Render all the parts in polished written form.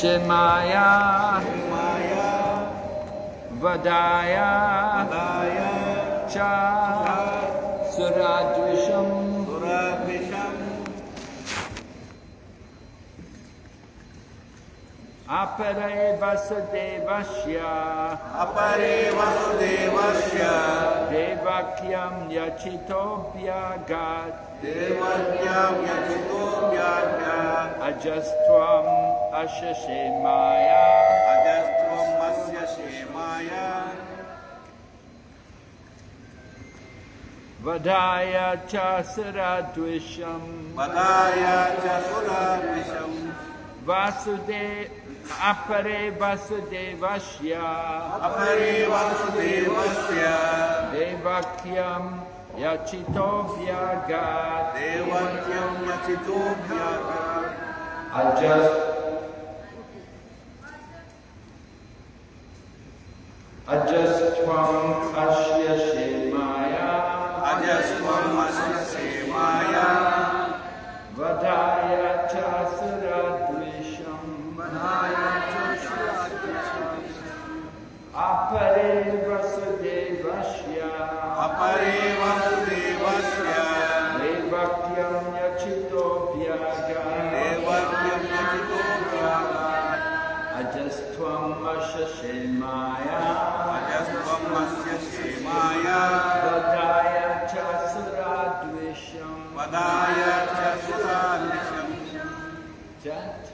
Shemaya, Vadaya, Cha, Suradvisham, Apare Vasudevasya, Devakyam Yachitobhyagat, Ajastvam Ashashemaya, Vadaya Cha Suradvisham, Vasudev Apare Vasudevasya, Devakyam Yachitobhyagat, Ajastvam Ashya Shemaya, Vadaya Cha Suradvisham, Apare Vasudevasya, Devakyam Yachitobhyagat, Ajastvam Ashashemaya, Vadaya Cha Suradvisham, Chant.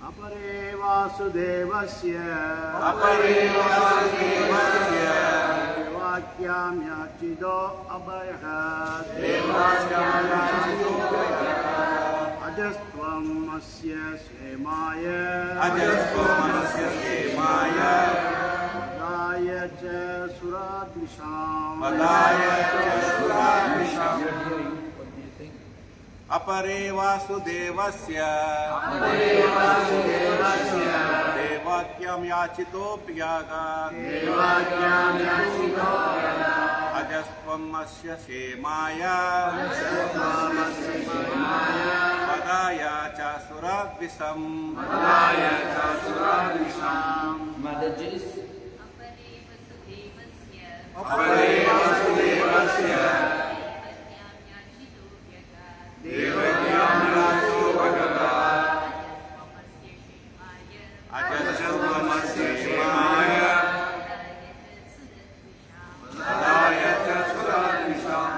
Apare Vasudevasya, Devakyam Yachido Abhayahat, Ajastvam Asya Shemaya, Vadaya Cha Suradvisham, What do you think? Apare Vasudevasya, Devakyam Yachitobhyagat, Ajastvam Asya Shemaya, Vadaya Cha Suradvisham, Madajis? Apare Vasudevasya, Devakyam Yachitobhyagat, Ajastvam Asya Shemaya, Vadaya Cha Suradvisham,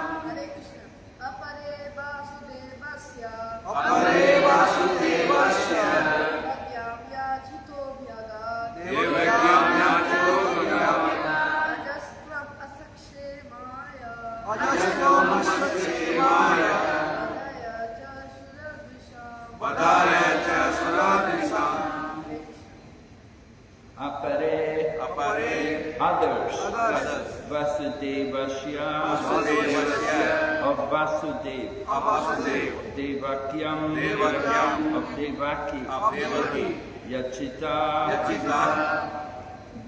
Apare Vasudevasya, Devakyam Yachitobhyagat, Devakyam Yachitobhyagat, Ajastvam Asakshemaya, Vadaya Cha Suradvisham, Apare, others, Vasudevasya, of Vasudev, Devakyam, of Devaki, Yachita,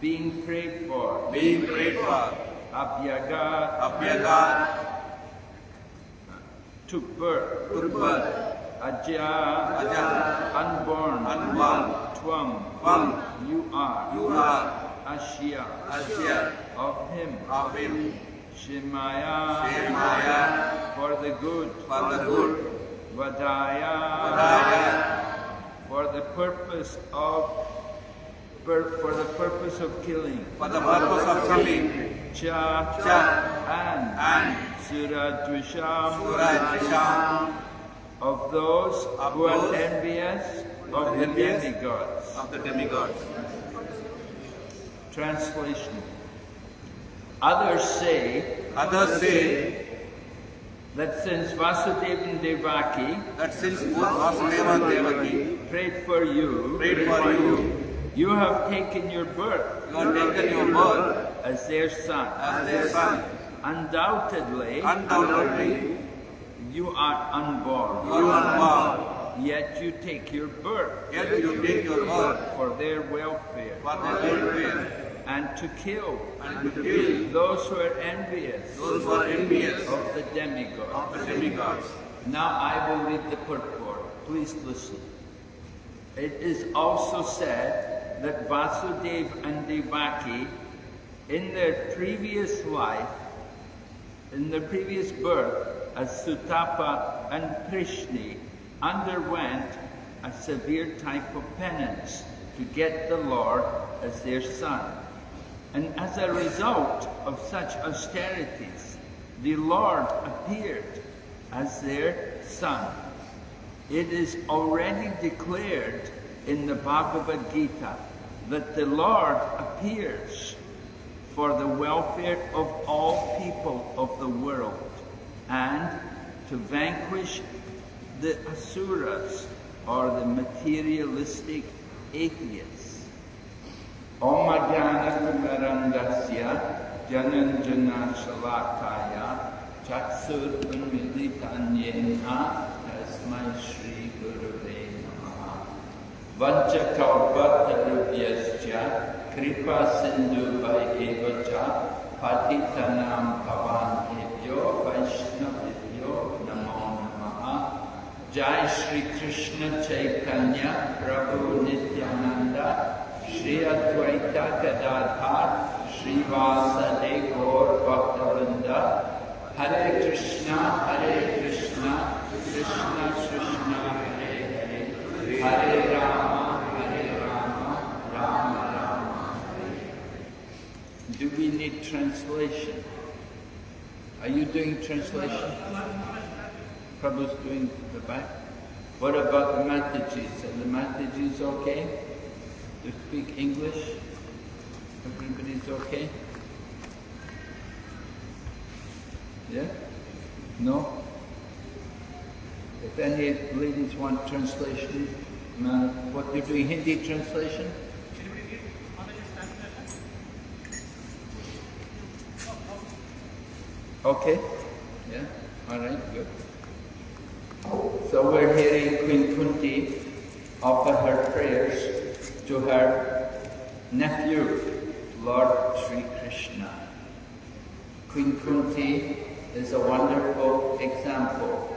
being prayed for, Abhyagat, took birth, Aja, unborn, Tvam, you are, Ashya, of him, Shemaya, for the good, Vadaya, for the purpose of killing, Cha, and Suradvisham, of those who are envious of the demigods. Translation. Others say that since Vasudeva and Devaki prayed for you, you have taken your birth as their son. Undoubtedly, you are unborn. Yet you take your birth for their welfare. And to kill those who are envious of the demigods. Now I will read the purport. Please listen. It is also said that Vasudeva and Devaki, in their previous life, in their previous birth as Sutapa and Krishna, underwent a severe type of penance to get the Lord as their son. And as a result of such austerities, the Lord appeared as their son. It is already declared in the Bhagavad Gita that the Lord appears for the welfare of all people of the world and to vanquish the asuras, or the materialistic atheists. Om Ajnana Timirandasya Jananjana Shalakaya Chaksur Unmilitan Yena Tasmai Shri Gurave Namaha Vanchakalpatarubhyascha Kripa Sindhu Vayevacha Patitanam Pavanebhyo Vaishnavibhyo Namo Namaha. Jai Shri Krishna Chaitanya Prabhu Nityananda Shri Advaita Gadadhar Shri Vasade Gaur Bhaktavinda. Hare Krishna Krishna Krishna Hare Hare, Hare Rama Rama Rama Hare. Do we need translation? Are you doing translation? Prabhu's doing the back. What about the Matajis? Are the Matajis okay to speak English? Everybody's okay? Yeah? No? If any ladies want translation, what you're doing, Hindi translation? Okay? Yeah? Alright, good. So we're hearing Queen Kunti offer her prayers to her nephew, Lord Sri Krishna. Queen Kunti is a wonderful example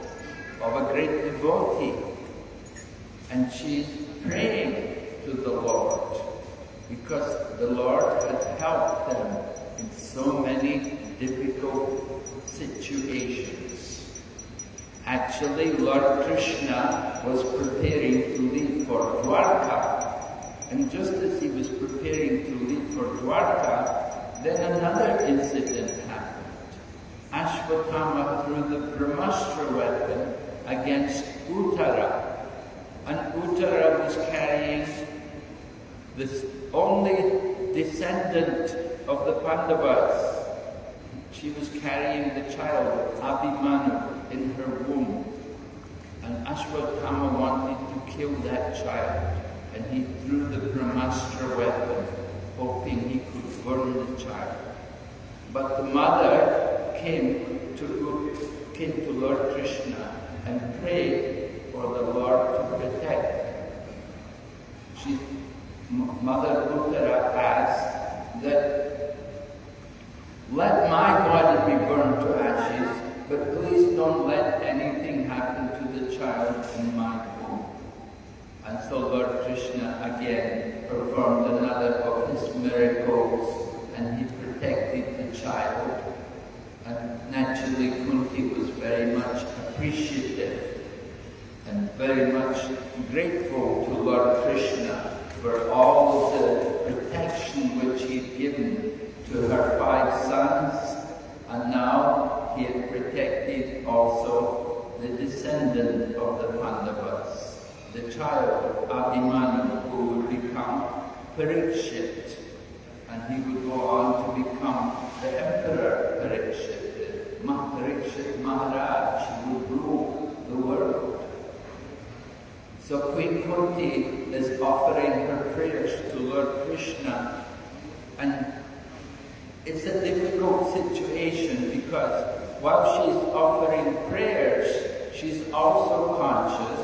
of a great devotee, and she's praying to the Lord because the Lord had helped them in so many difficult situations. Actually, Lord Krishna was preparing to leave for Dwarka, and just as he was preparing to leave for Dwarka, then another incident happened. Ashwatthama threw the Brahmastra weapon against Uttara, and Uttara was carrying this only descendant of the Pandavas. She was carrying the child, Abhimanyu, in her womb. And Ashwatthama wanted to kill that child, and he threw the Brahmastra weapon, hoping he could burn the child. But the mother came to Lord Krishna and prayed for the Lord to protect her. Mother Uttara asked that, let my body be burned to ashes, but please don't let anything happen to the child in my womb. And so Lord Krishna again performed another of his miracles, and he protected the child. And naturally Kunti was very much appreciative and very much grateful to Lord Krishna for all of the protection which he had given to her 5 sons, and now he had protected also the descendant of the Pandavas, the child Abhimanyu, who would become Parikshit, and he would go on to become the Emperor Parikshit. Parikshit Maharaj, he would rule the world. So Queen Kunti is offering her prayers to Lord Krishna, and it's a difficult situation because while she's offering prayers, she's also conscious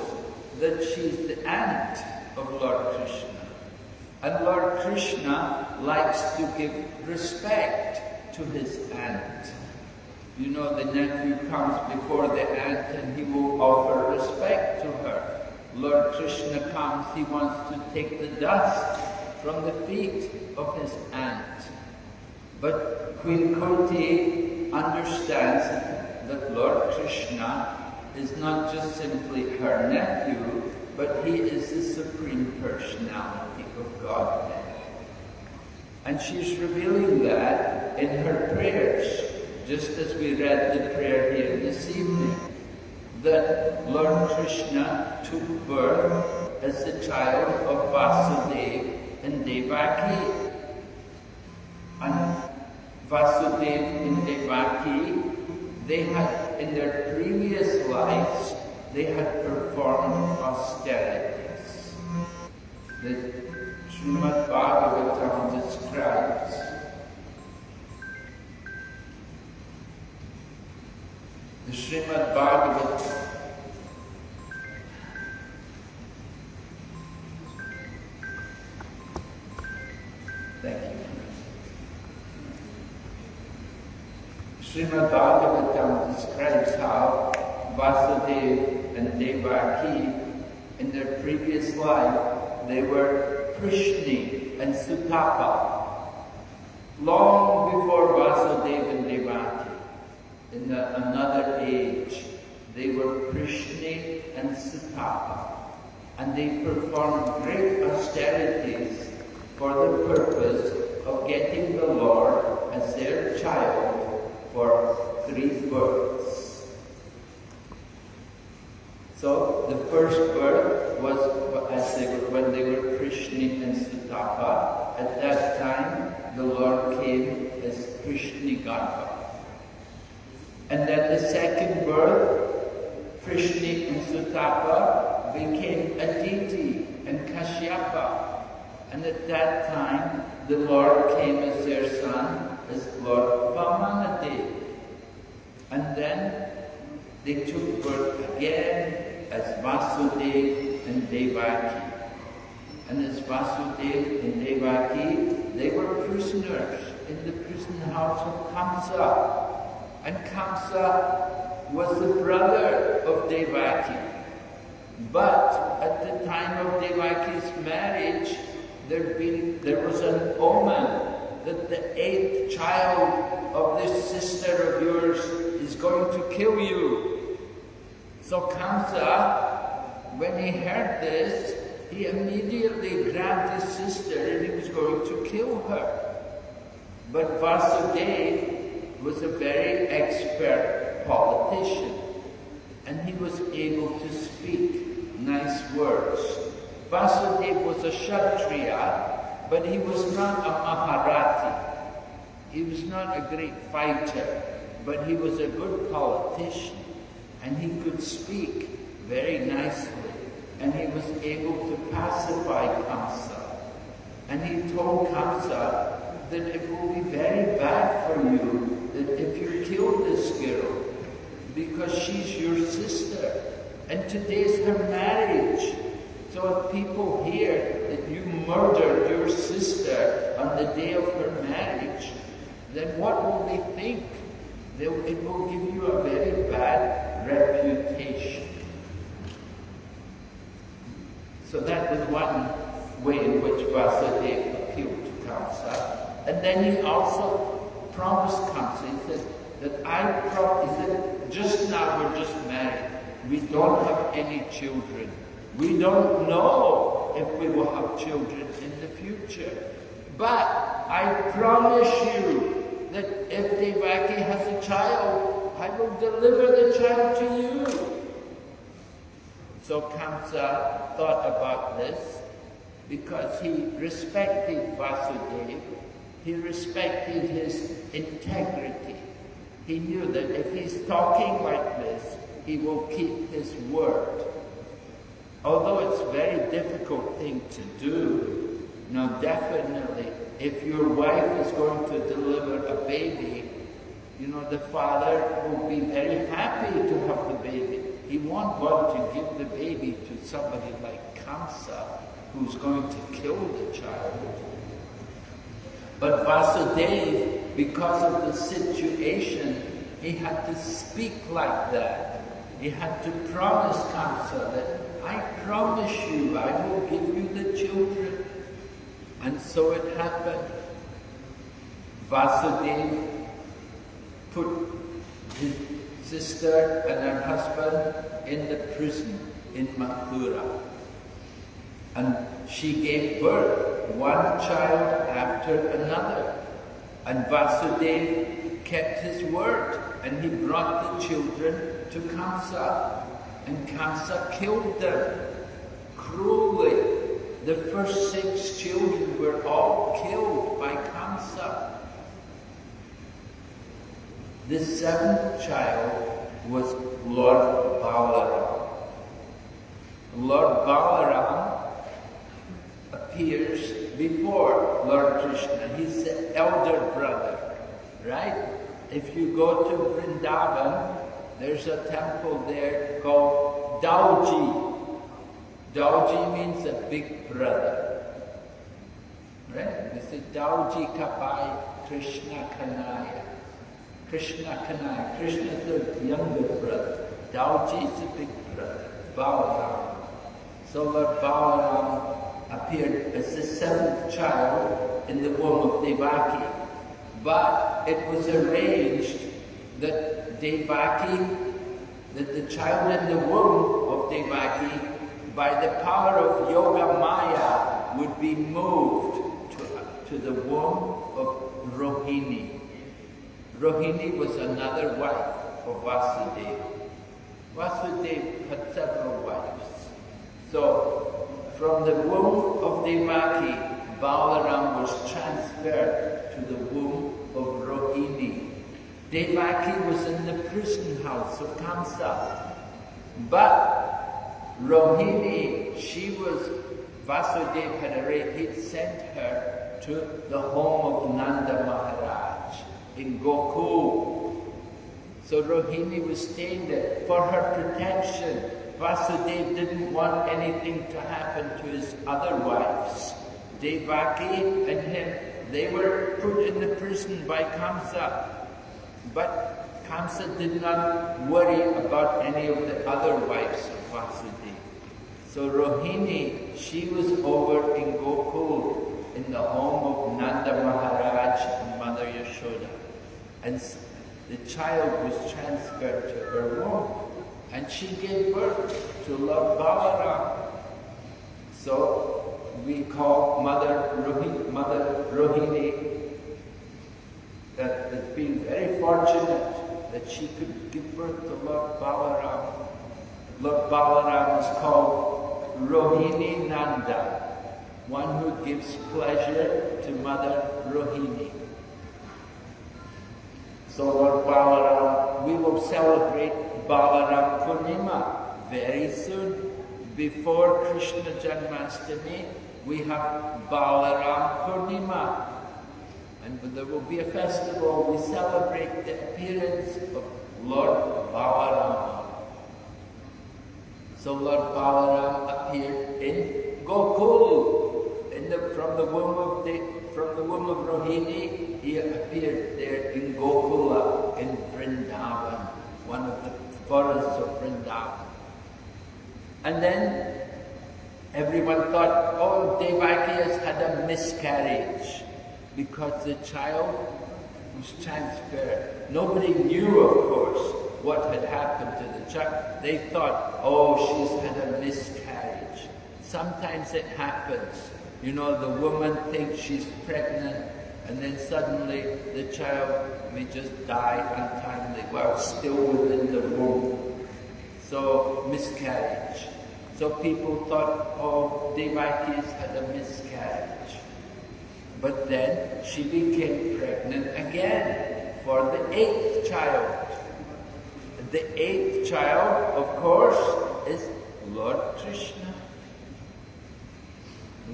that she's the aunt of Lord Krishna. And Lord Krishna likes to give respect to his aunt. You know, the nephew comes before the aunt and he will offer respect to her. Lord Krishna comes, he wants to take the dust from the feet of his aunt. But Queen Kunti understands that Lord Krishna is not just simply her nephew, but he is the Supreme Personality of Godhead. And she's revealing that in her prayers, just as we read the prayer here this evening, that Lord Krishna took birth as the child of Vasudeva and Devaki. And Vasudeva and Devaki, they had, in their previous lives, they had performed austerities. The Srimad Bhagavatam describes the Srimad Bhagavatam Srimad Bhagavatam describes how Vasudeva and Devaki, in their previous life, they were Krishni and Sutapa. Long before Vasudeva and Devaki, in another age, they were Krishni and Sutapa. And they performed great austerities for the purpose of getting the Lord as their child for 3 births. So the first birth was when they were Krishni and Sutapa. At that time, the Lord came as Krishni Garbha. And then the second birth, Krishni and Sutapa became Aditi and Kashyapa. And at that time, the Lord came as their son, as Lord Vamanadev. And then they took birth again as Vasudeva and Devaki. And as Vasudeva and Devaki, they were prisoners in the prison house of Kamsa. And Kamsa was the brother of Devaki. But at the time of Devaki's marriage, there was an omen that the 8th child of this sister of yours is going to kill you. So Kamsa, when he heard this, he immediately grabbed his sister and he was going to kill her. But Vasudeva was a very expert politician, and he was able to speak nice words. Vasudeva was a Kshatriya, but he was not a Maharati. He was not a great fighter, but he was a good politician, and he could speak very nicely, and he was able to pacify Kamsa. And he told Kamsa that it will be very bad for you that if you kill this girl, because she's your sister, and today's her marriage. So if people hear that you murdered your sister on the day of her marriage, then what will they think? It will give you a very bad reputation. So that was one way in which Vasudeva appealed to Kamsa. And then he also promised Kamsa, he said, he said, just now we're just married. We don't have any children. We don't know if we will have children in the future. But I promise you that if Devaki has a child, I will deliver the child to you. So Kamsa thought about this because he respected Vasudeva. He respected his integrity. He knew that if he's talking like this, he will keep his word. Although it's a very difficult thing to do, now definitely, if your wife is going to deliver a baby, the father will be very happy to have the baby. He won't want to give the baby to somebody like Kamsa, who's going to kill the child. But Vasudeva, because of the situation, he had to speak like that. He had to promise Kamsa that I promise you, I will give you the children. And so it happened. Vasudeva put his sister and her husband in the prison in Mathura. And she gave birth, one child after another. And Vasudeva kept his word, and he brought the children to Kamsa. And Kamsa killed them cruelly. The first 6 children were all killed by Kamsa. The 7th child was Lord Balaram. Lord Balaram appears before Lord Krishna. He's the elder brother, right? If you go to Vrindavan, there's a temple there called Dauji. Dauji means a big brother, right? This is Dauji Kapai Krishna Kanaya. Krishna Kanaya. Krishna is the younger brother. Dauji is the big brother. Balaram. So Lord Balaram appeared as the 7th child in the womb of Devaki. But it was arranged that the child in the womb of Devaki, by the power of Yoga Maya, would be moved to the womb of Rohini. Rohini was another wife of Vasudeva. Vasudeva had several wives. So, from the womb of Devaki, Balaram was transferred to the womb of Rohini. Devaki was in the prison house of Kamsa. But Rohini, Vasudeva he'd sent her to the home of Nanda Maharaj in Gokul. So Rohini was staying there for her protection. Vasudeva didn't want anything to happen to his other wives. Devaki and him, they were put in the prison by Kamsa. But Kamsa did not worry about any of the other wives of Vasudeva. So Rohini, she was over in Gokul, in the home of Nanda Maharaj and Mother Yashoda. And the child was transferred to her womb. And she gave birth to Lord Balaram. So we call Mother Rohini as being very fortunate that she could give birth to Lord Balaram. Lord Balaram is called Rohini Nanda, one who gives pleasure to Mother Rohini. So Lord Balaram, we will celebrate Balaram Purnima very soon. Before Krishna Janmashtami, we have Balaram Purnima. And there will be a festival, we celebrate the appearance of Lord Balaram. So Lord Balaram appeared in Gokul, from the womb of Rohini. He appeared there in Gokula, in Vrindavan, one of the forests of Vrindavan. And then everyone thought, oh, Devaki has had a miscarriage because the child was transferred. Nobody knew, of course, what had happened to the child. They thought, oh, she's had a miscarriage. Sometimes it happens. You know, the woman thinks she's pregnant, and then suddenly the child may just die untimely while still within the womb. So, miscarriage. So people thought, oh, Devaki has had a miscarriage. But then she became pregnant again for the 8th child. The 8th child, of course, is Lord Krishna.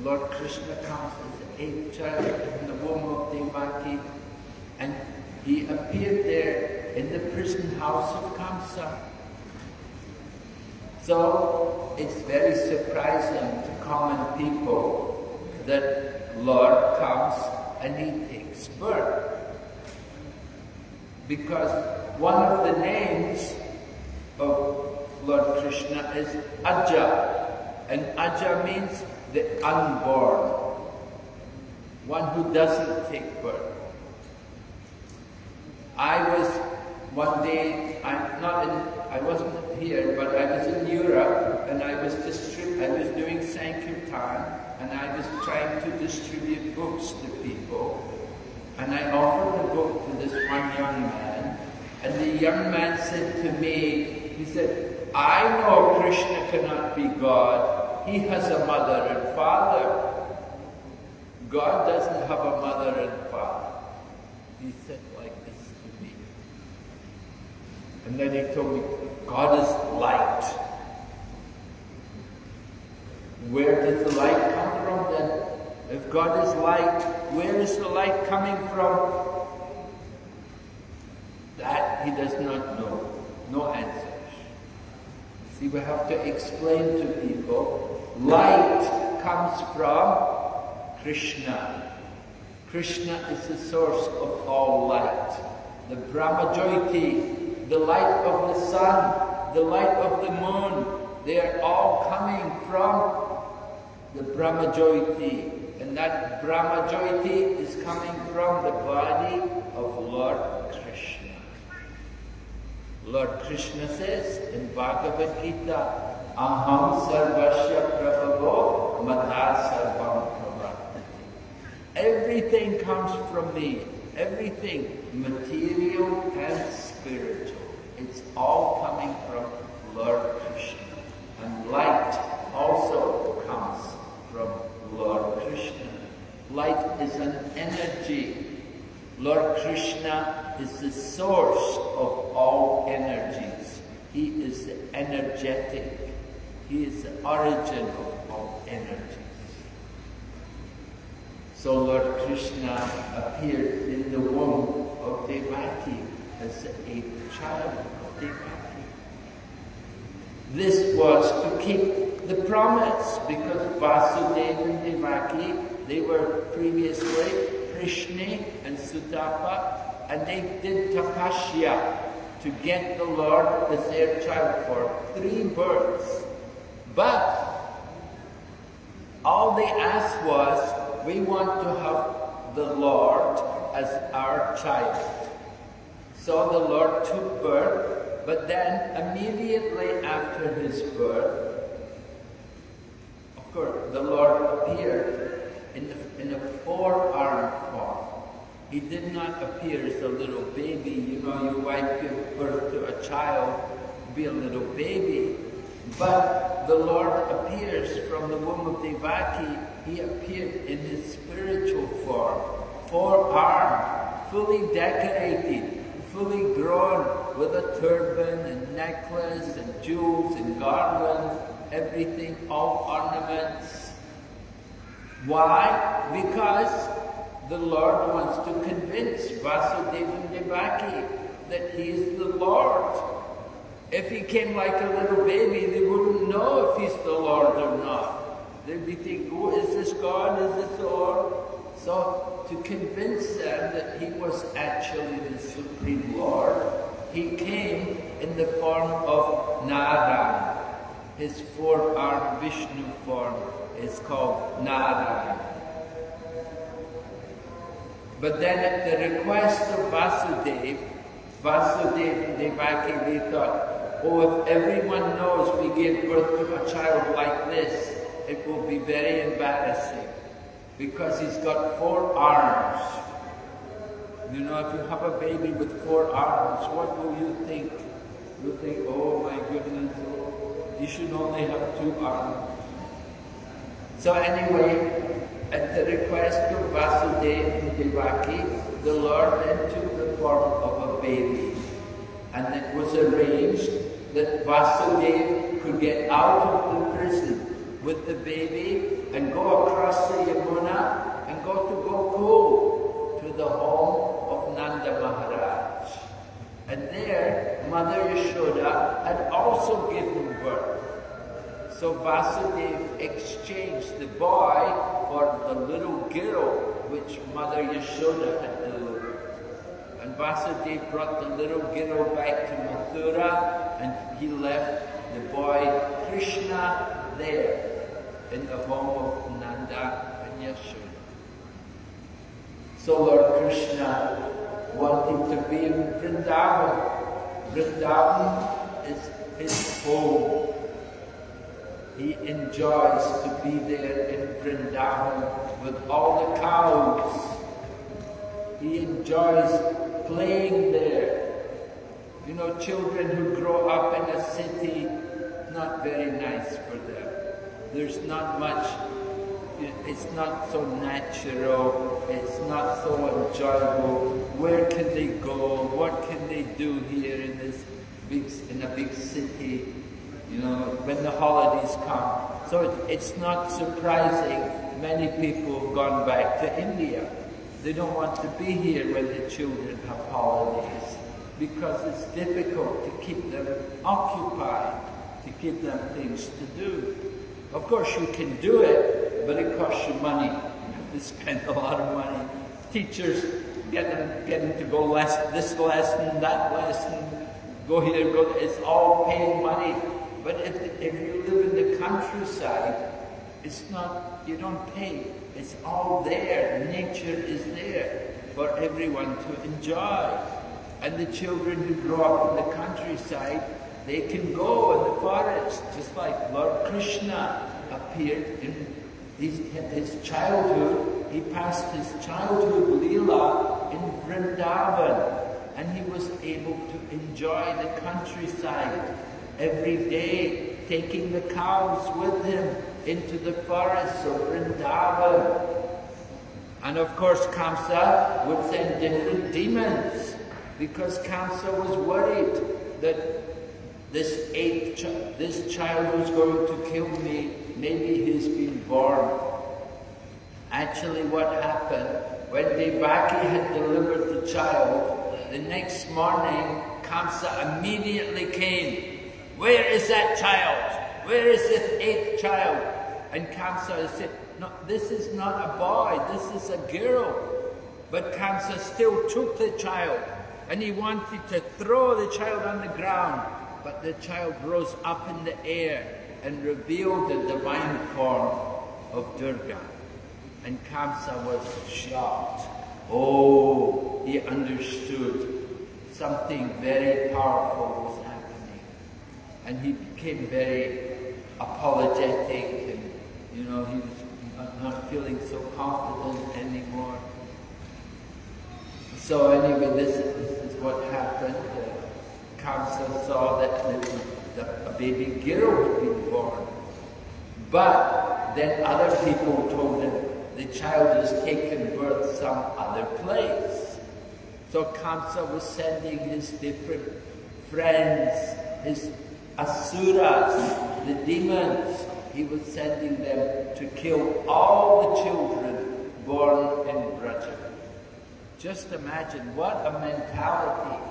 Lord Krishna comes as the 8th child in the womb of Devaki, and he appeared there in the prison house of Kamsa. So it's very surprising to common people that Lord comes and he takes birth. Because one of the names of Lord Krishna is Aja, and Aja means the unborn, one who doesn't take birth. I was one day, I wasn't here, but I was in Europe, and I was doing Sankirtan, and I was trying to distribute books to people, and I offered the book to this one young man, and the young man said to me, he said, I know Krishna cannot be God. He has a mother and father. God doesn't have a mother and father. He said like this to me. And then he told me, God is light. Where does the light come from then? If God is light, where is the light coming from? That he does not know. No answers. See, we have to explain to people, light comes from Krishna. Krishna is the source of all light. The Brahmajyoti, the light of the sun, the light of the moon, they are all coming from the Brahmajyoti. And that Brahmajyoti is coming from the body of Lord Krishna. Lord Krishna says in Bhagavad Gita, Aham sarvasya prabhavo mata sarvam pravartati. Everything comes from me. Everything, material and spiritual. It's all coming from Lord Krishna. And light also comes from Lord Krishna. Light is an energy. Lord Krishna is the source of all energies. He is the energetic. He is the origin of all energies. So Lord Krishna appeared in the womb of Devaki as a child of Devaki. This was to keep the promise, because Vasudeva and Devaki, they were previously Krishna and Sutapa, and they did tapasya to get the Lord as their child for 3 births. But all they asked was, we want to have the Lord as our child. So the Lord took birth, but then immediately after his birth, of course, the Lord appeared in a 4-armed form. He did not appear as a little baby. You know, your wife gives birth to a child, be a little baby. But the Lord appears from the womb of Devaki. He appeared in his spiritual form, 4-armed, fully decorated, fully grown, with a turban and necklace and jewels and garlands, everything, all ornaments. Why? Because the Lord wants to convince Vasudeva and Devaki that he is the Lord. If he came like a little baby, they wouldn't know if he's the Lord or not. They'd be thinking, oh, is this God? Is this the Lord? So to convince them that he was actually the Supreme Lord, he came in the form of Narayan. His 4-armed Vishnu form is called Narayan. But then at the request of Vasudeva and Devaki, they thought, oh, if everyone knows we gave birth to a child like this, it will be very embarrassing, because he's got 4 arms. You know, if you have a baby with 4 arms, what will you think? You'll think, oh my goodness, you should only have 2 arms. So anyway, at the request of Vasudeva and Devaki, the Lord then took the form of a baby. And it was arranged that Vasudeva could get out of the prison with the baby and go across the Yamuna and go to Gokul, to the home of Nanda Maharaj. And there, Mother Yashoda had also given birth. So Vasudeva exchanged the boy for the little girl which Mother Yashoda had delivered. And Vasudeva brought the little girl back to Mathura, and he left the boy Krishna there in the home of Nanda and Yashoda. So Lord Krishna wanted to be in Vrindavan. Vrindavan is his home. He enjoys to be there in Vrindavan with all the cows. He enjoys playing there. You know, children who grow up in a city, not very nice for them. There's not much, it's not so natural, it's not so enjoyable. Where can they go? What can they do here in a big city? You know, when the holidays come. So it's not surprising many people have gone back to India. They don't want to be here when the children have holidays because it's difficult to keep them occupied, to give them things to do. Of course you can do it, but it costs you money. You have to spend a lot of money. Teachers get them to go this lesson, that lesson, go here, go there. It's all paying money. But if you live in the countryside, it's not, you don't pay. It's all there. Nature is there for everyone to enjoy. And the children who grow up in the countryside, they can go in the forest, just like Lord Krishna appeared in his childhood. He passed his childhood Leela in Vrindavan, and he was able to enjoy the countryside every day, taking the cows with him into the forests of Vrindavan. And of course Kamsa would send different demons, because Kamsa was worried that this child was going to kill me, maybe he's been born. Actually what happened, when Devaki had delivered the child, the next morning Kamsa immediately came. Where is that child? Where is this 8th child? And Kamsa said, no, this is not a boy, this is a girl. But Kamsa still took the child, and he wanted to throw the child on the ground. But the child rose up in the air and revealed the divine form of Durga. And Kamsa was shocked. Oh, he understood something very powerful was happening. And he became very apologetic, and you know, he was not feeling so confident anymore. So anyway, this is what happened. Kamsa saw that a baby girl had been born. But then other people told him the child has taken birth some other place. So Kamsa was sending his different friends, his asuras, the demons, he was sending them to kill all the children born in Braja. Just imagine what a mentality.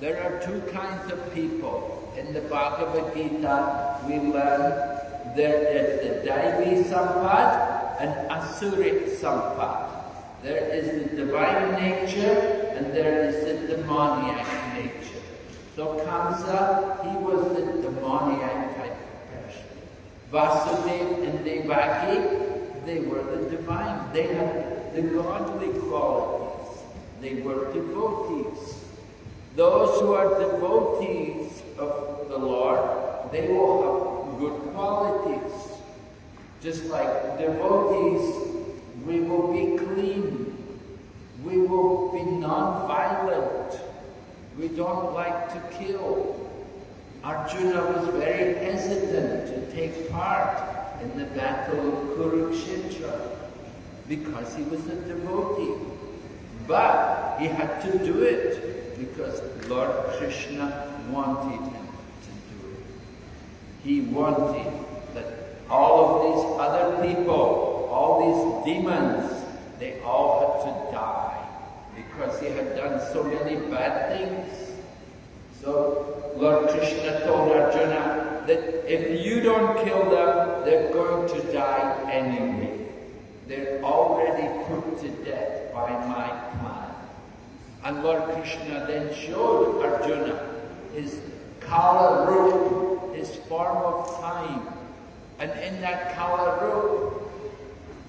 There are two kinds of people. In the Bhagavad Gita, we learn there is the Daivi Sampad and Asuric Sampad. There is the divine nature and there is the demoniac nature. So Kamsa, he was the demoniac type of person. Vasudeva and Devaki, they were the divine. They had the godly qualities. They were devotees. Those who are devotees of the Lord, they will have good qualities. Just like devotees, we will be clean. We will be non-violent. We don't like to kill. Arjuna was very hesitant to take part in the battle of Kurukshetra because he was a devotee. But he had to do it because Lord Krishna wanted him to do it. He wanted that all of these other people, all these demons, they all had to die because they had done so many bad things. So Lord Krishna told Arjuna that if you don't kill them, they're going to die anyway. They're already put to death by my plan. And Lord Krishna then showed Arjuna his Kala Rupa, is form of time. And in that Kala Rupa,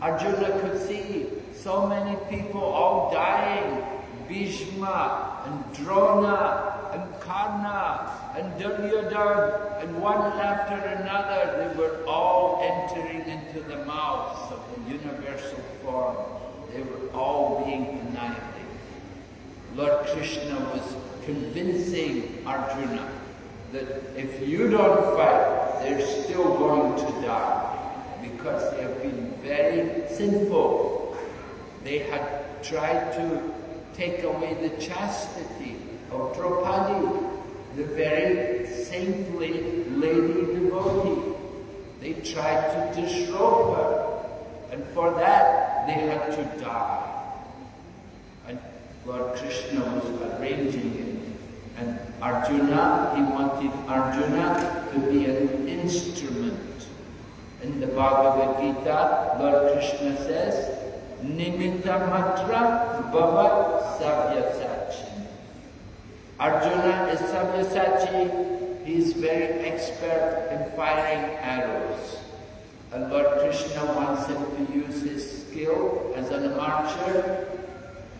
Arjuna could see so many people all dying. Bhishma and Drona and Karna and Duryodhana, and one after another, they were all entering into the mouths of the universal form. They were all being annihilated. Lord Krishna was convincing Arjuna that if you don't fight, they're still going to die, because they have been very sinful. They had tried to take away the chastity of Draupadi, the very saintly lady devotee. They tried to disrobe her, and for that they had to die. And Lord Krishna was arranging it. And Arjuna, he wanted Arjuna to be an instrument. In the Bhagavad Gita, Lord Krishna says, Nimitta matra bhava sabyasachi. Arjuna is sabyasachi. He is very expert in firing arrows. And Lord Krishna wants him to use his skill as an archer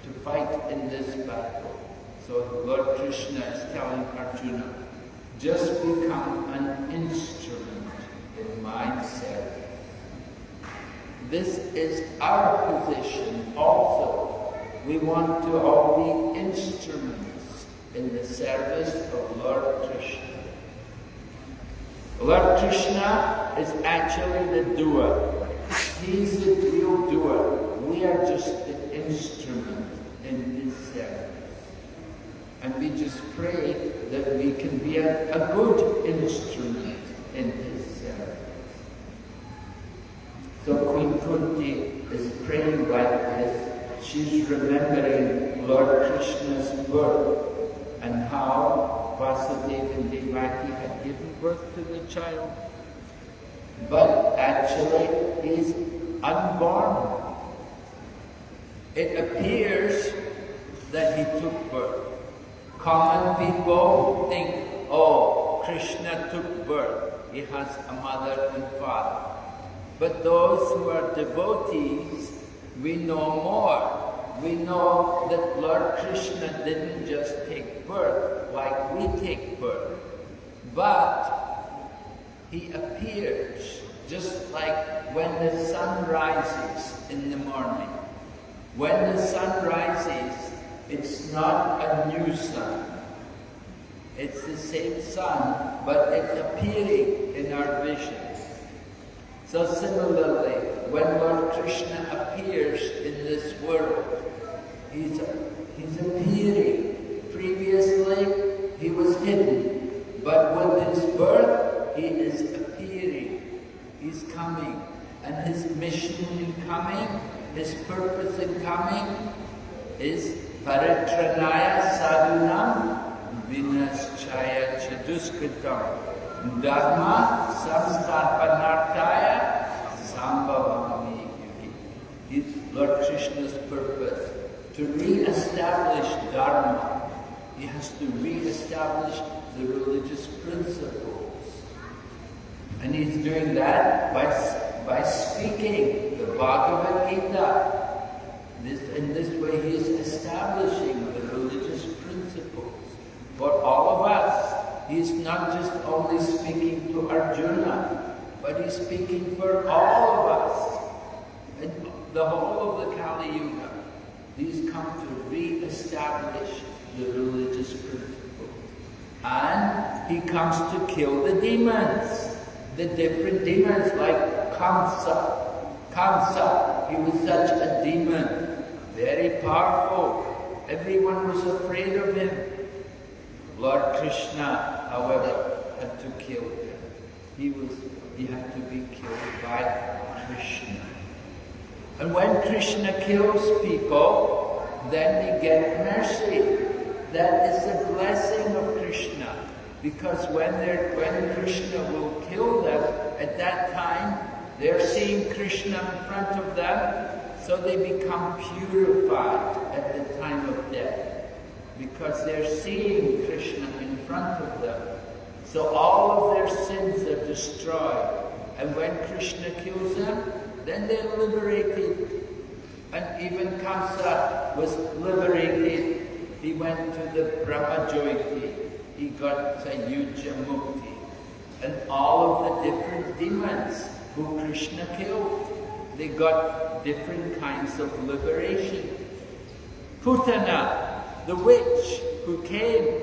to fight in this battle. So Lord Krishna is telling Arjuna, just become an instrument in my service. This is our position also. We want to all be instruments in the service of Lord Krishna. Lord Krishna is actually the doer. He's the real doer. We are just the instrument in his service. And we just pray that we can be a good instrument in his service. So Queen Kunti is praying like this. She's remembering Lord Krishna's birth and how Vasudeva and Devaki had given birth to the child. But actually, he's unborn. It appears that he took birth. Common people think, oh, Krishna took birth. He has a mother and father. But those who are devotees, we know more. We know that Lord Krishna didn't just take birth like we take birth, but he appears just like when the sun rises in the morning. When the sun rises, it's not a new sun. It's the same sun, but it's appearing in our vision. So similarly, when Lord Krishna appears in this world, he's appearing. Previously, he was hidden, but with his birth, he is appearing. He's coming, and his mission in coming, his purpose in coming, is paritranaya sadhunam vinaschaya chaduskritam dharma samsthapanarthaya sambhavami yugi. Lord Krishna's purpose to re-establish dharma. He has to re-establish the religious principles. And he's doing that by speaking the Bhagavad Gita. In this way he is establishing the religious principles for all of us. He's not just only speaking to Arjuna, but he's speaking for all of us. And the whole of the Kali Yuga, he's come to re-establish the religious principles. And he comes to kill the demons, the different demons like Kamsa. Kamsa, he was such a demon, very powerful. Everyone was afraid of him. Lord Krishna, however, had to kill him. He had to be killed by Krishna. And when Krishna kills people, then they get mercy. That is the blessing of Krishna. Because when Krishna will kill them, at that time, they're seeing Krishna in front of them, so they become purified at the time of death. Because they're seeing Krishna in front of them. So all of their sins are destroyed. And when Krishna kills them, then they're liberated. And even Kamsa was liberated. He went to the Brahma Jyoti. He got Sayuja Mukti. And all of the different demons who Krishna killed, they got different kinds of liberation. Putana, the witch who came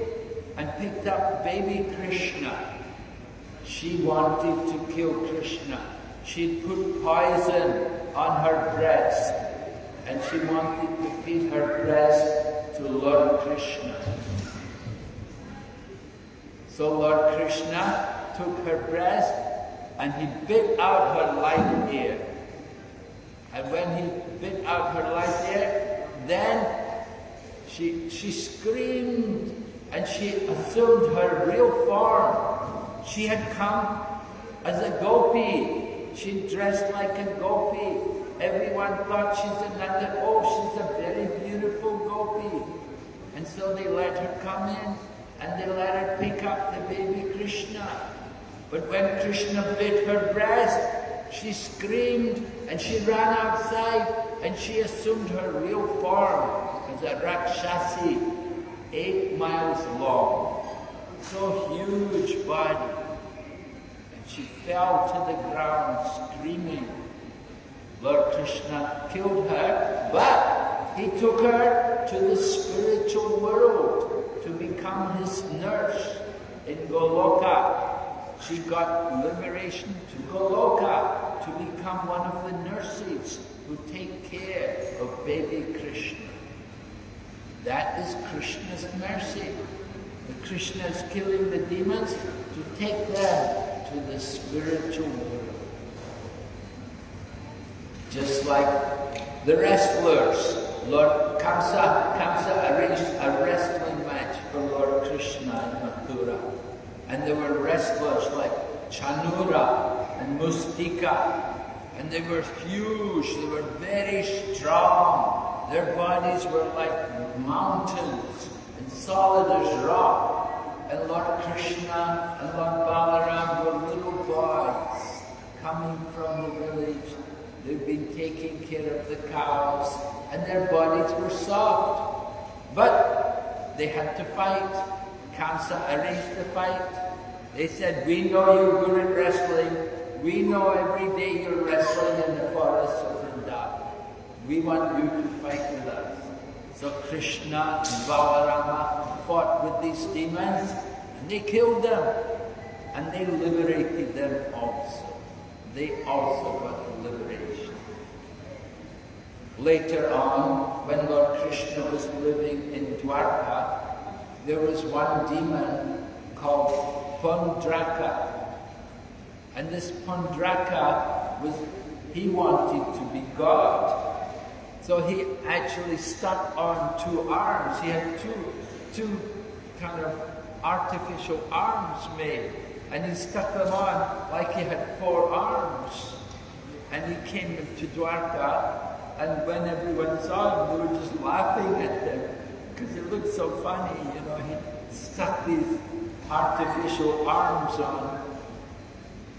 and picked up baby Krishna, she wanted to kill Krishna. She'd put poison on her breast, and she wanted to feed her breast to Lord Krishna. So Lord Krishna took her breast and he bit out her light ear. And when he bit out her light ear, then she screamed and she assumed her real form. She had come as a gopi. She dressed like a gopi. Everyone thought she's another, she's a very beautiful gopi. And so they let her come in and they let her pick up the baby Krishna. But when Krishna bit her breast, she screamed and she ran outside and she assumed her real form as a Rakshasi, 8 miles long. So huge body. And she fell to the ground screaming. Lord Krishna killed her, but he took her to the spiritual world to become his nurse in Goloka. She got liberation to Goloka to become one of the nurses who take care of baby Krishna. That is Krishna's mercy. Krishna is killing the demons to take them to the spiritual world. Just like the wrestlers, Lord Kamsa arranged a wrestling match for Lord Krishna in Mathura. And there were wrestlers like Chanura and Mustika. And they were huge, they were very strong. Their bodies were like mountains and solid as rock. And Lord Krishna and Lord Balaram were little boys coming from the village. They'd been taking care of the cows and their bodies were soft. But they had to fight. Kamsa arranged the fight. They said, we know you're good at wrestling. We know every day you're wrestling in the forests of Vrindavan. We want you to fight with us. So Krishna and Balarama fought with these demons and they killed them. And they liberated them also. They also got liberation. Later on, when Lord Krishna was living in Dwarka, there was one demon called Pundraka. And this Pundraka he wanted to be God. So he actually stuck on 2 arms. He had two kind of artificial arms made. And he stuck them on like he had 4 arms. And he came to Dwarka, and when everyone saw him, they were just laughing at him because it looked so funny, you know. He stuck these artificial arms on.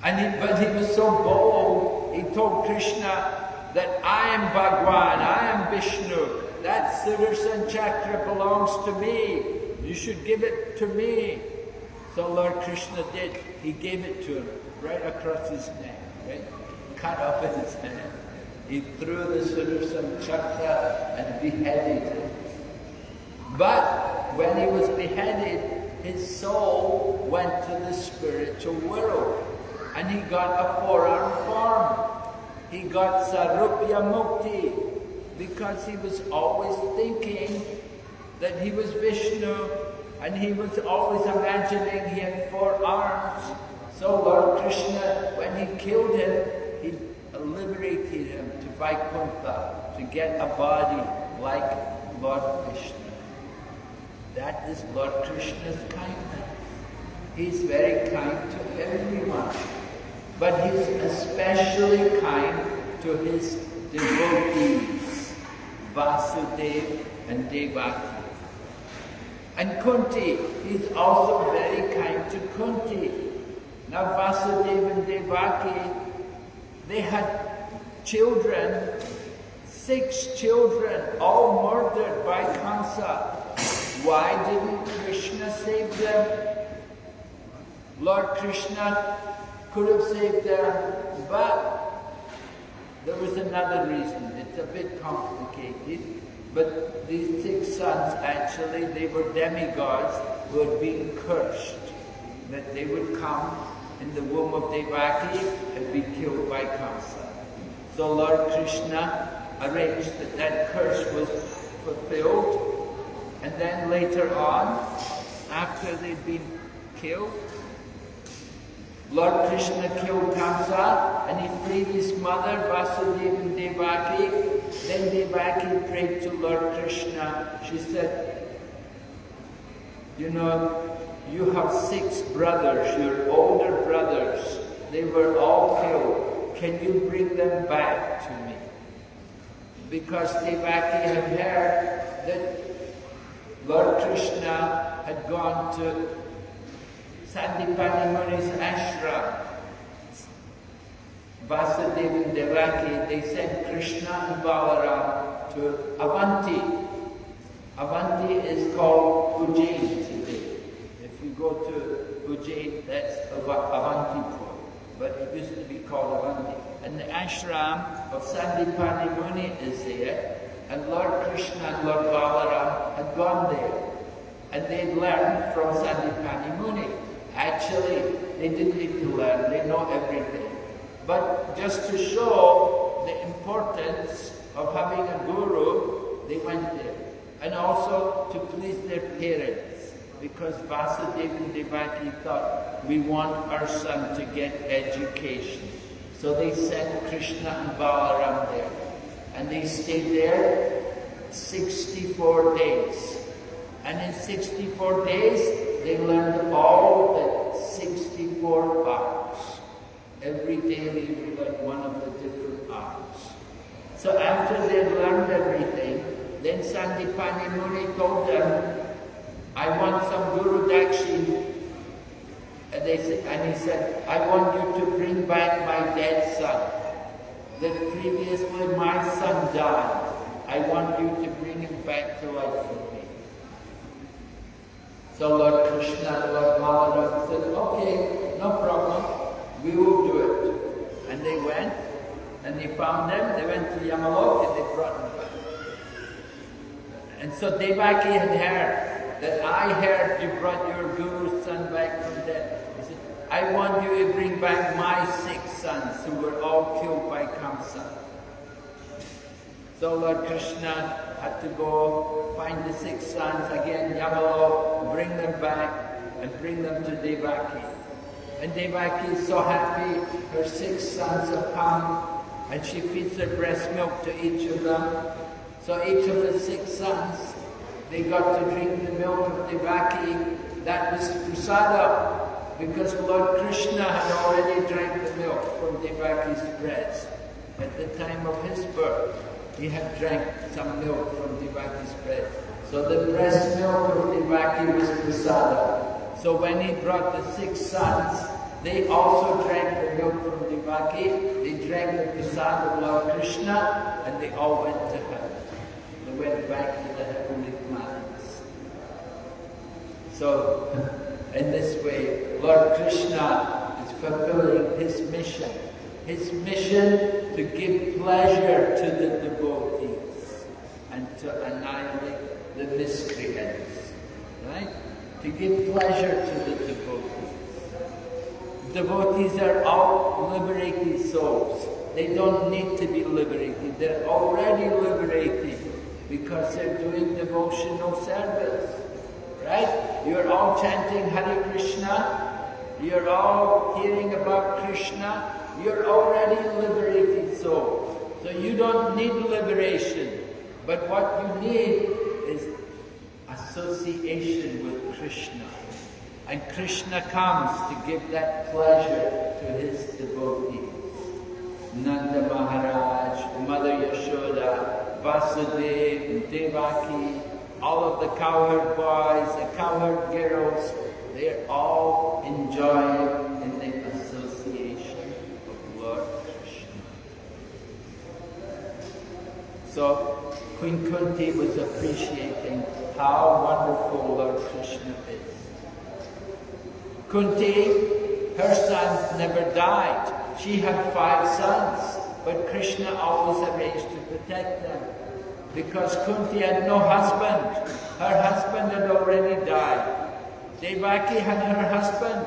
But he was so bold, he told Krishna that I am Bhagwan, I am Vishnu, that Sudarshan Chakra belongs to me, you should give it to me. So Lord Krishna did, he gave it to him right across his neck, right? Cut off his head. He threw the Sudarshan Chakra and beheaded him. But when he was beheaded, his soul went to the spiritual world. And he got a 4-arm form. He got Sarupya Mukti because he was always thinking that he was Vishnu and he was always imagining he had 4 arms. So Lord Krishna, when he killed him, he liberated him to Vaikuntha to get a body like Lord Vishnu. That is Lord Krishna's kindness. He's very kind to everyone. But he's especially kind to his devotees, Vasudeva and Devaki. And Kunti, he's also very kind to Kunti. Now Vasudeva and Devaki, they had children, 6 children, all murdered by Kamsa. Why didn't Krishna save them? Lord Krishna could have saved them, but there was another reason. It's a bit complicated, but these 6 sons, actually, they were demigods who had been cursed, that they would come in the womb of Devaki and be killed by Kamsa. So Lord Krishna arranged that that curse was fulfilled, and then later on, after they'd been killed, Lord Krishna killed Kamsa and he freed his mother, Vasudeva and Devaki. Then Devaki prayed to Lord Krishna. She said, you know, you have 6 brothers, your older brothers. They were all killed. Can you bring them back to me? Because Devaki had heard that Lord Krishna had gone to Sandipani Muni's ashram. Vasudeva and Devaki, they sent Krishna and Balaram to Avanti. Avanti is called Ujjain today. If you go to Ujjain, that's Avantipur. But it used to be called Avanti. And the ashram of Sandipani Muni is there. And Lord Krishna and Lord Balaram had gone there. And they'd learned from Sandipani Muni. Actually, they didn't need to learn, they know everything. But just to show the importance of having a guru, they went there. And also to please their parents, because Vasudeva and Devaki thought, we want our son to get education. So they sent Krishna and Balaram there. And they stayed there 64 days. And in 64 days, they learned all the 64 arts. Every day they learned one of the different arts. So after they learned everything, then Sandipani Muni told them, I want some Guru Dakshin. And he said, I want you to bring back my dead son. That previously my son died. I want you to bring him back to life for me. So Lord Krishna and Lord Balaram said, okay, no problem, we will do it. And they went, and they found them, they went to Yamalok and they brought them back. And so Devaki had heard that I heard you brought your Guru's son back from death. He said, I want you to bring back my 6 sons who were all killed by Kamsa. So Lord Krishna had to go find the 6 sons again, Yamalo, bring them back and bring them to Devaki. And Devaki is so happy, her 6 sons have come and she feeds their breast milk to each of them. So each of the 6 sons, they got to drink the milk of Devaki. That was prasada, because Lord Krishna had already drank the milk from Devaki's breast. At the time of his birth, he had drank some milk from Devaki's breast. So the breast milk of Devaki was prasada. So when he brought the 6 sons, they also drank the milk from Devaki. They drank the prasad of Lord Krishna, and they all went to heaven. They went back to the heavenly planets. So, in this way, Lord Krishna is fulfilling his mission. His mission to give pleasure to the devotees and to annihilate the miscreants. Right? To give pleasure to the devotees. Devotees are all liberated souls. They don't need to be liberated. They're already liberated because they're doing devotional service. Right? You're all chanting Hare Krishna. You're all hearing about Krishna. You're already liberated souls. So you don't need liberation. But what you need is association with Krishna. And Krishna comes to give that pleasure to his devotees. Nanda Maharaj, Mother Yashoda, Vasudeva, Devaki, all of the cowherd boys, the cowherd girls, they're all enjoying in the association of Lord Krishna. So Queen Kunti was appreciating how wonderful Lord Krishna is. Kunti, her sons never died. She had 5 sons, but Krishna always arranged to protect them. Because Kunti had no husband. Her husband had already died. Devaki had her husband.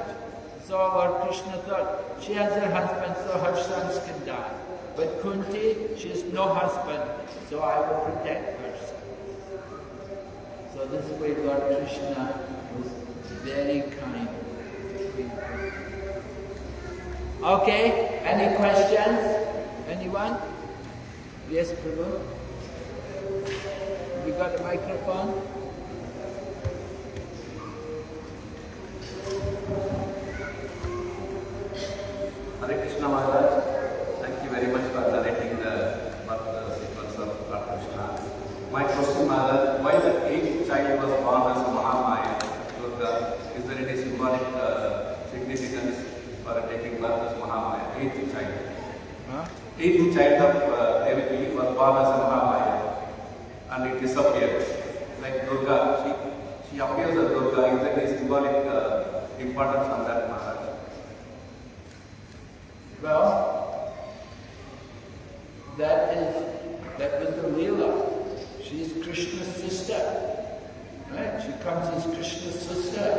So Lord Krishna thought, she has her husband, so her sons can die. But Kunti, she has no husband, so I will protect her sons. So this way Lord Krishna was very kind. Okay, any questions? Anyone? Yes, Prabhu? You got a microphone? Hare Krishna Maharaj, thank you very much for narrating the birth sequence of Lord Krishna. My question, Maharaj, why the 8th child was born as Mahamaya, Durga? Is there any symbolic significance for taking birth as Mahamaya? 8th child. Huh? 8th child of Devaki was born as a Mahamaya and it disappeared. Like Durga, she appears as Durga. Is there any symbolic importance on that, Maharaj? Well, that was the Leela. She's Krishna's sister. Right? She comes as Krishna's sister.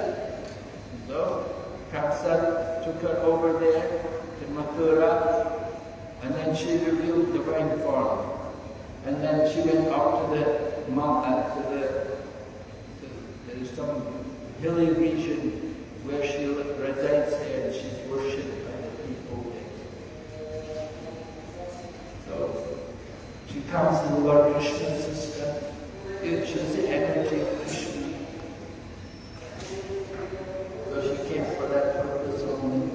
So, Kamsa took her over there to Mathura, and then she revealed divine form. And then she went up to the mountain, there is some hilly region where she resides there, and she's worshipped by the people there. So, she comes as Lord Krishna's sister. She's the energy of Krishna. So she came for that purpose only.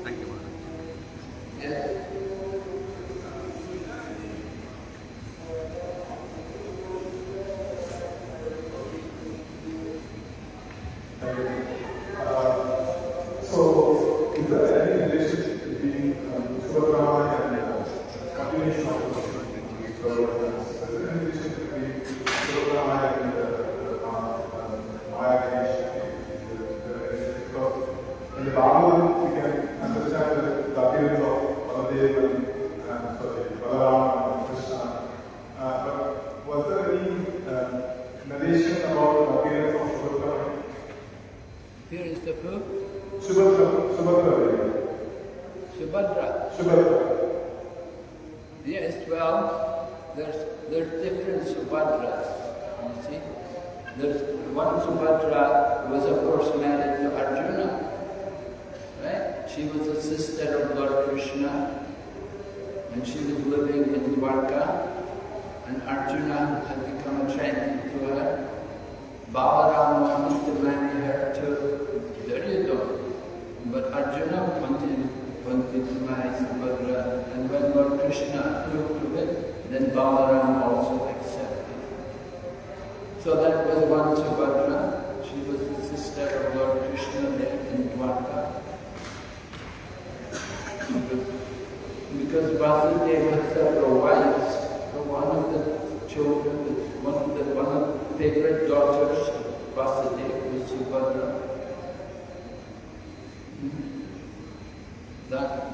Thank you, Maharaj. Yes. So, is there any relationship between Subhadra and continuation of the So, is there any relationship between Subhadra and Maya Ganesh? Because in the Bhagavatam, we can understand the appearance of Baladev and Balaram and Krishna. But was there any narration about the appearance of Subhadra? Appearance of who? Subhadra. Subhadra. Yes, well, there's different Subhadras, you see. There's one Subhadra was of course married to Arjuna, right? She was a sister of Lord Krishna, and she was living in Dwarka, and Arjuna had become attracted to her. Balaram wanted to marry her to Duryodhana, but Arjuna wanted to marry Subhadra, and when Lord Krishna approved of it, then Balaram also accepted. So that was one Subhadra. She was the sister of Lord Krishna there in Dwarka. Because Vasudeva had several wives, so one of the children, one of the favorite daughters of Vasudeva was Subhadra.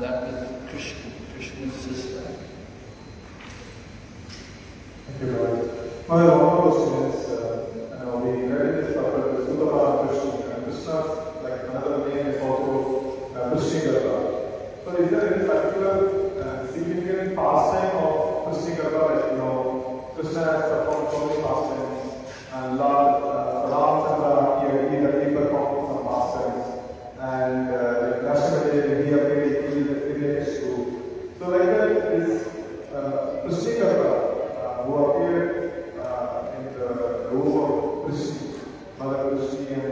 That was Krishna's sister. Thank you, Lord. My one question is, we read in this chapter, Subhadra and Krishna, and Krishna, like another name is also Krishnagarbha. So is there any particular significant pastime of Krishnagarbha, like, Krishna has performed so many pastimes, and Lord Ramchandra, he performed some pastimes, and like Rashtradev, he appeared in related to. So like that is Krishnagarbha, who appeared in the role of Krishna, Mother Krishna and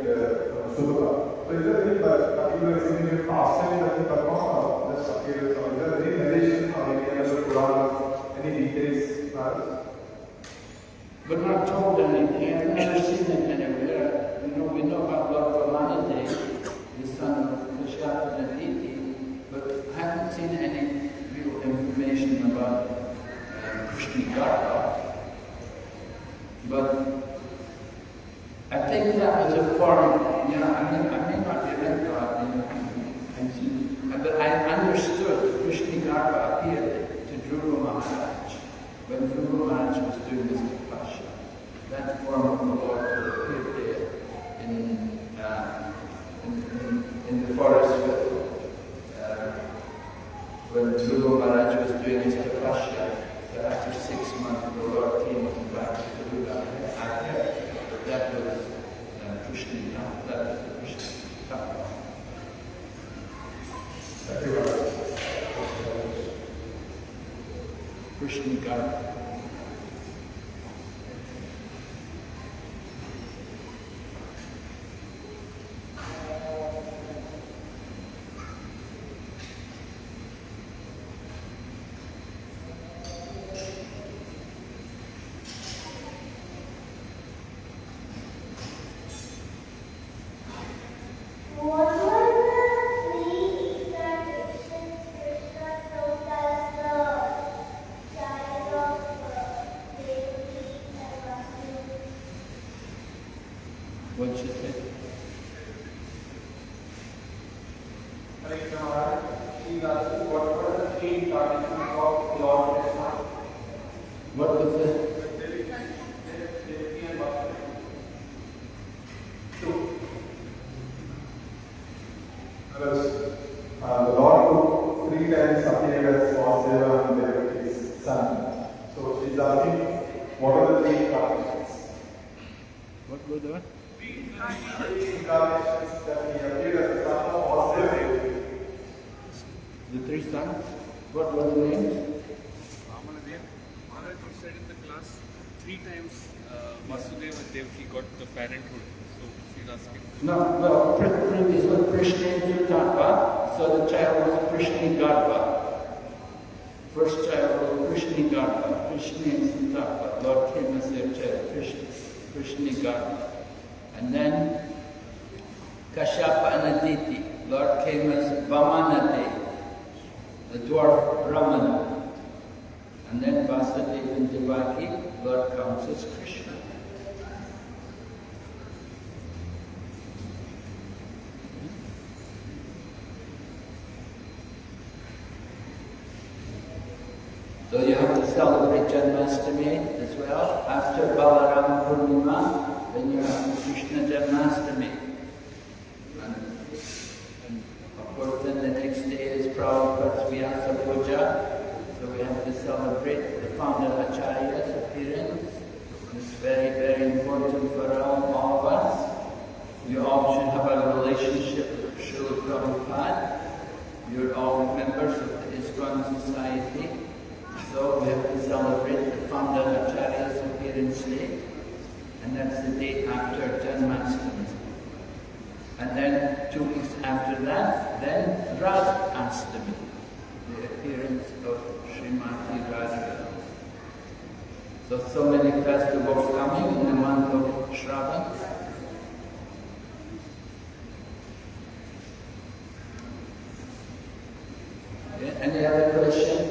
Subhadra. So is there any particular significant pastime that he performed, or just appears, or is there any narration or any other Purana, any details? We're not told anything. I've never seen it anywhere. We know about Lord Vamanade, the son of Kashyapa and Aditi, but I haven't seen any real information about Krishna Garbha. But I think that was a form, I may not be right, but I understood Krishna Garbha appeared to Dhruva Maharaj when Dhruva Maharaj was doing his tapasya. That form of the Lord appeared there in the forest when Dhruva Maharaj was doing his tapasya. So after 6 months, the Lord came back to Dhruva. That was Krishna Garbha. That was the Krishna Garbha. Krishna Garbha. What should say? Hare Krishna Maharaj, she asked what were the three incarnations of Lord Krishna? What was it? The Lord could 3 times appear as Vasudeva and Devaki's son. So she's asking, what are the 3 incarnations? What were the? 3 incarnations that he appeared as the son of Vasudeva. The 3 sons? What were the names? Maharaj said in the class 3 times Vasudeva and Devaki got the parenthood. So she's asking. No, well, previously Krishna Garbha, so the child was Krishna Garbha. First child was Krishna Garbha, Krishna and Santapa. Lord came as their child, Krishna Garbha. And then Kashyapa and Aditi. Lord came as Vamanade, the dwarf Brahman. And then Vasudeva and Devaki, Lord comes as Krishna. So you have to celebrate Janmashtami as well. After Balaram Purnima, then you have Krishna Janmashtami. And of course then the next day is Prabhupada's Vyasa Puja. So we have to celebrate the founder Acharya's appearance. It's very, very important for all of us. You all should have a relationship with Srila Prabhupada. You're all members of the ISKCON Society. So we have to celebrate the founder Acharya's appearance day. And that's the day after Janmashtami. And then 2 weeks after that, then Radha Ashtami, the appearance of Srimati Radha. So many festivals coming in the month of Shravan. Yeah, any other question?